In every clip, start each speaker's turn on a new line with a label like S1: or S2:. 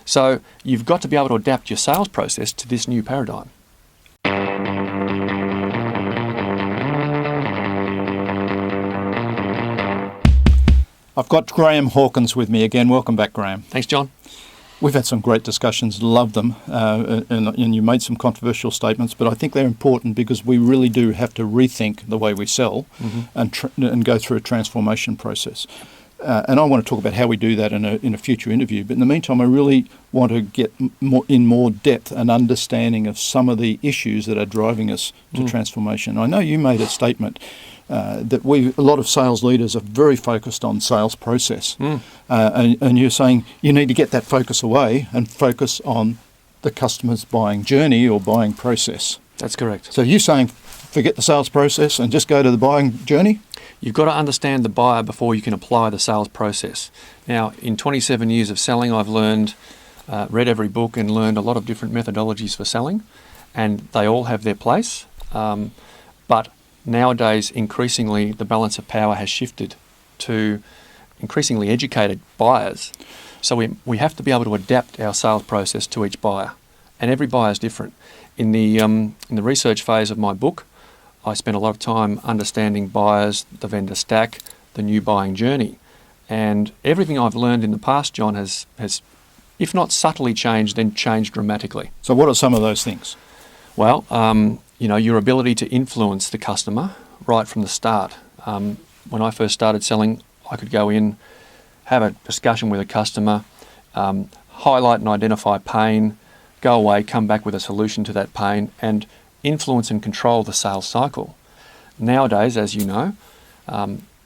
S1: So you've got to be able to adapt your sales process to this new paradigm.
S2: I've got Graham Hawkins with me again. Welcome back, Graham.
S1: Thanks, John.
S2: We've had some great discussions, love them, and you made some controversial statements, but I think they're important because we really do have to rethink the way we sell and go through a transformation process. And I want to talk about how we do that in a future interview. But in the meantime, I really want to get more depth and understanding of some of the issues that are driving us to transformation. I know you made a statement that a lot of sales leaders are very focused on sales process. And you're saying you need to get that focus away and focus on the customer's buying journey or buying process.
S1: That's correct.
S2: So you're saying forget the sales process and just go to the buying journey?
S1: You've got to understand the buyer before you can apply the sales process. Now, in 27 years of selling, I've learned, read every book and learned a lot of different methodologies for selling, and they all have their place. But nowadays, increasingly, the balance of power has shifted to increasingly educated buyers. So we have to be able to adapt our sales process to each buyer, and every buyer is different. In the research phase of my book, I spent a lot of time understanding buyers, the vendor stack, the new buying journey. And everything I've learned in the past, John, has if not subtly changed, then changed dramatically.
S2: So what are some of those things?
S1: Well, your ability to influence the customer right from the start. When I first started selling, I could go in, have a discussion with a customer, highlight and identify pain, go away, come back with a solution to that pain, and influence and control the sales cycle. Nowadays, as you know,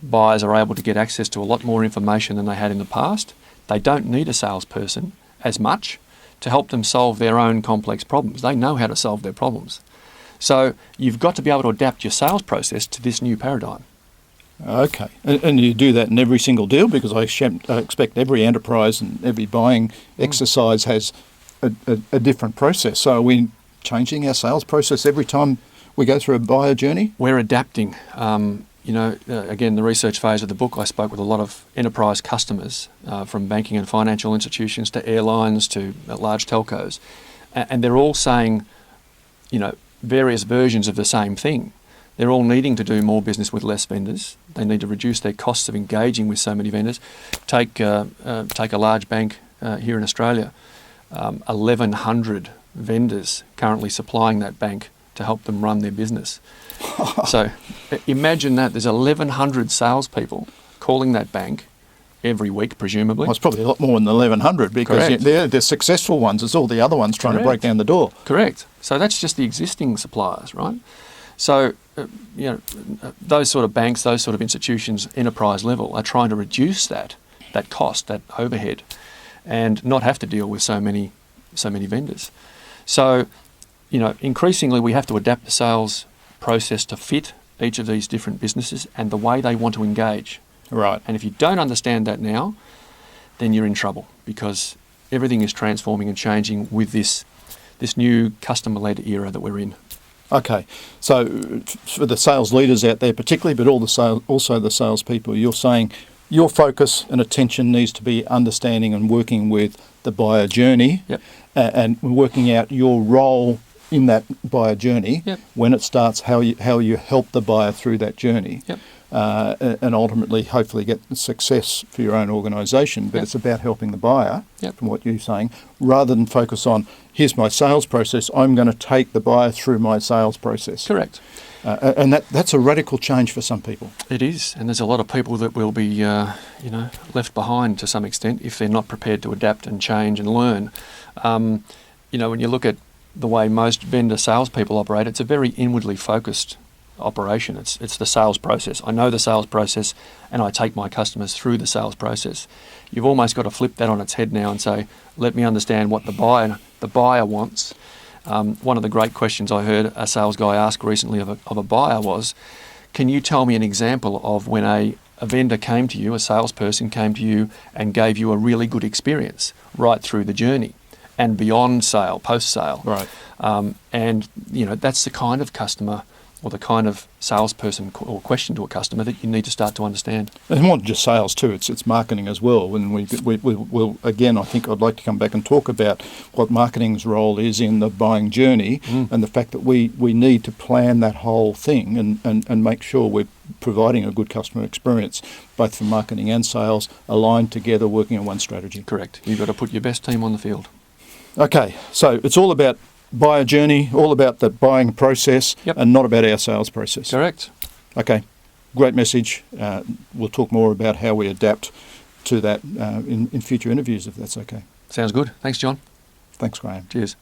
S1: buyers are able to get access to a lot more information than they had in the past. They don't need a salesperson as much to help them solve their own complex problems. They know how to solve their problems. So you've got to be able to adapt your sales process to this new paradigm.
S2: Okay. And you do that in every single deal? Because I expect every enterprise and every buying exercise has a different process. So are we changing our sales process every time we go through a buyer journey?
S1: We're adapting. Again, the research phase of the book, I spoke with a lot of enterprise customers, from banking and financial institutions to airlines to large telcos. And they're all saying, various versions of the same thing. They're all needing to do more business with less vendors. They need to reduce their costs of engaging with so many vendors. Take a large bank here in Australia, 1,100 vendors currently supplying that bank to help them run their business. So imagine that there's 1,100 salespeople calling that bank every week, presumably.
S2: Well, it's probably a lot more than the 1,100 because they're successful ones. It's all the other ones trying to break down the door.
S1: Correct. So that's just the existing suppliers, right? So, those sort of banks, those sort of institutions, enterprise level, are trying to reduce that cost, that overhead, and not have to deal with so many vendors. So, increasingly we have to adapt the sales process to fit each of these different businesses and the way they want to engage.
S2: Right.
S1: And if you don't understand that now, then you're in trouble because everything is transforming and changing with this new customer-led era that we're in.
S2: Okay. So for the sales leaders out there particularly, but also the salespeople, you're saying your focus and attention needs to be understanding and working with the buyer journey.
S1: Yep.
S2: And working out your role in that buyer journey.
S1: Yep.
S2: When it starts, how you help the buyer through that journey.
S1: Yep.
S2: And ultimately hopefully get success for your own organisation. But it's about helping the buyer, from what you're saying, rather than focus on, here's my sales process, I'm going to take the buyer through my sales process.
S1: Correct.
S2: And that's a radical change for some people.
S1: It is, and there's a lot of people that will be, left behind to some extent if they're not prepared to adapt and change and learn. When you look at the way most vendor salespeople operate, it's a very inwardly focused operation. It's the sales process. I know the sales process, and I take my customers through the sales process. You've almost got to flip that on its head now and say, let me understand what the buyer wants. One of the great questions I heard a sales guy ask recently of a buyer was, can you tell me an example of when a vendor came to you, a salesperson came to you and gave you a really good experience right through the journey and beyond sale, post-sale.
S2: Right.
S1: And that's the kind of customer or the kind of salesperson or question to a customer that you need to start to understand.
S2: It's more than just sales too, it's marketing as well. And we'll, again, I think I'd like to come back and talk about what marketing's role is in the buying journey and the fact that we need to plan that whole thing and make sure we're providing a good customer experience, both for marketing and sales, aligned together, working on one strategy.
S1: Correct. You've got to put your best team on the field.
S2: Okay, so it's all about buyer journey, all about the buying process, and not about our sales process.
S1: Correct.
S2: Okay, great message. We'll talk more about how we adapt to that in future interviews, if that's okay.
S1: Sounds good. Thanks, John.
S2: Thanks, Graham.
S1: Cheers.